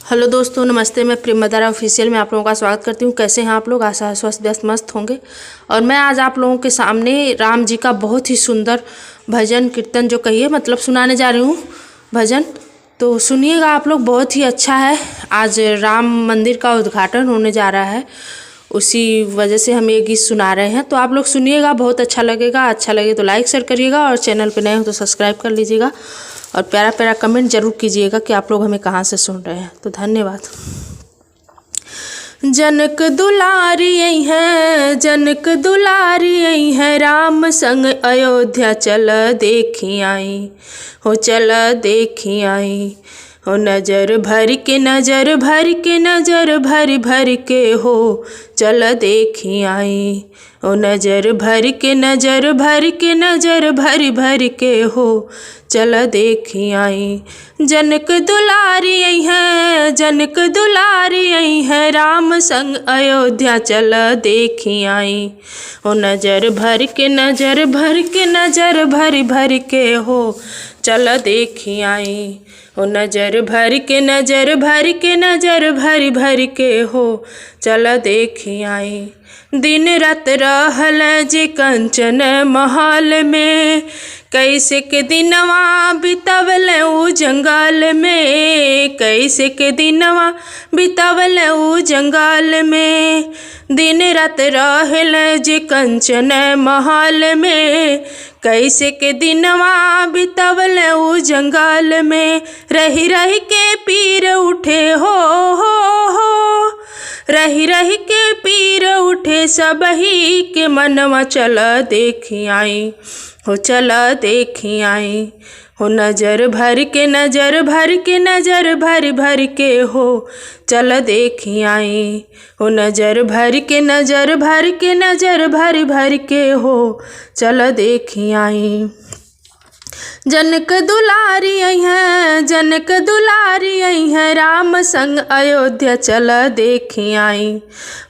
Hello दोस्तों, नमस्ते। मैं प्रेमदारा ऑफिशियल में आप लोगों का स्वागत करती हूँ। कैसे हैं आप लोग? आशा है स्वस्थ व्यस्त मस्त होंगे। और मैं आज आप लोगों के सामने राम जी का बहुत ही सुंदर भजन कीर्तन जो कहिए मतलब सुनाने जा रही हूँ भजन। तो सुनिएगा आप लोग, बहुत ही अच्छा है। आज राम मंदिर का उद्घाटन होने जा रहा है, उसी वजह से हम ये गीत सुना रहे हैं। तो आप लोग सुनिएगा, बहुत अच्छा लगेगा। अच्छा लगे तो लाइक शेयर करिएगा और चैनल पे नए हो तो सब्सक्राइब कर लीजिएगा और प्यारा प्यारा कमेंट जरूर कीजिएगा कि आप लोग हमें कहाँ से सुन रहे हैं। तो धन्यवाद। जनक दुलारी आई है, जनक दुलारी आई है, राम संग अयोध्या चल देखी आई हो, चल देखी आई हो। नजर भर के नजर भर के नजर भर भर के हो, चल देखी आई हो। नजर भर के नजर भर के नजर भर भर के हो, चल देखी आई। जनक दुलारी आई है, जनक दुलारी आई है, राम संग अयोध्या चल देखी आई हो। नजर भर के नजर भर के नजर भर भर के हो, चल देखी आई हो। नजर भर के नजर भर के नजर भर भर के हो, चल देखी आई। दिन रात रहल जे कंचन महल में, कैसे के दिनवा बितवल ऊ जंगल में, कैसे के दिनवा बितवल ऊ जंगल में। दिन रात रहल जे कंचन महल में, कैसे के दिनवा बितवल ऊ जंगल में। रही रही के पीर उठे हो, रही रही के पीर उठे सबही के मनवा, चल देखी आई हो, चल देखी आई हो। नजर भर के नजर भर के नजर भर भर के हो, चल देखी आई हो। नजर भर के नजर भर के नजर भर भर के हो, चल देखी आई। जनक दुलारी आई है, जनक दुलारी आई है, राम संग अयोध्या चल देखी आई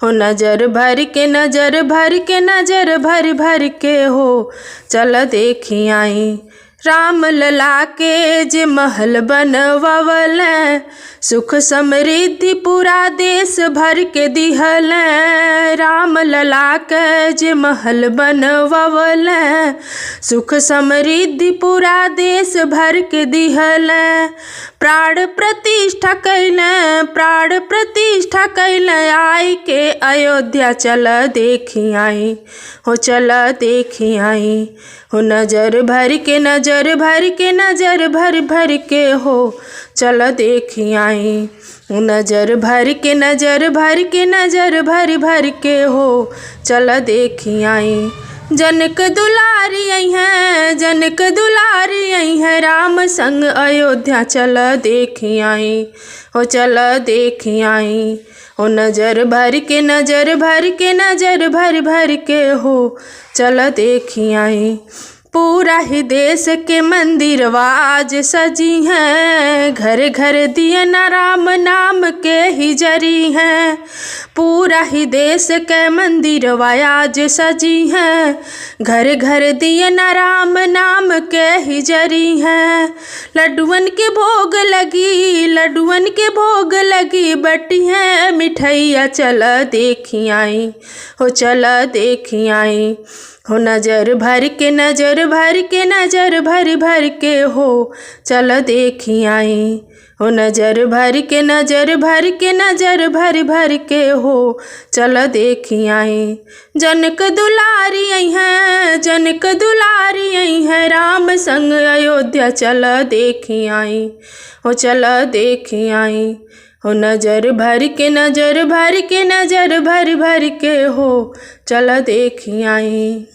हो। नजर भर के नजर भर के नजर भर भर के हो, चल देखी आई। राम लला के जे महल बनवल, सुख समृद्धि पूरा देश भर के दिहल। राम लला के जे महल बनवल, सुख समृद्धि पूरा देश भर के दिहल। प्राण प्रतिष्ठा कैल, प्राण प्रतिष्ठा कैल, आई के अयोध्या चल देखी आई हो, चल देखी आई हो। नजर भर के नजर भर के नजर भर भर के हो, चल देखी आई हो। नजर भर के नजर भर के नजर भर भर के हो, चल देखी आई। जनक दुलारी आई है, जनक दुलारी आई है, राम संग अयोध्या चल देखी आई हो, चल देखी आई हो। नजर भर के नजर भर के नजर भर भर के हो, चल देखी आई। पूरा ही देश के मंदिरवा आज सजी हैं, घर घर दिए न राम नाम के ही जरी हैं। पूरा ही देश के मंदिरवा आज सजी हैं, घर घर दिए न राम नाम के ही जरी हैं। लड्डुअन के भोग लगी, लड्डुअन के भोग लगी, बटी है मिठैया चल देखी आई हो, चल देखी आई हो। नजर भर के नजर भर के नजर भर भर के हो, चल देखी आई हो। नजर भर के नजर भर के नजर भर भर के हो, चल देखी आई। जनक दुलारी आई है, जनक दुलारी आई है, राम संग अयोध्या चल देखी आई हो, चल देखी आई हो। नजर भर के नजर भर के नजर भर भर के हो, चल देखी आई।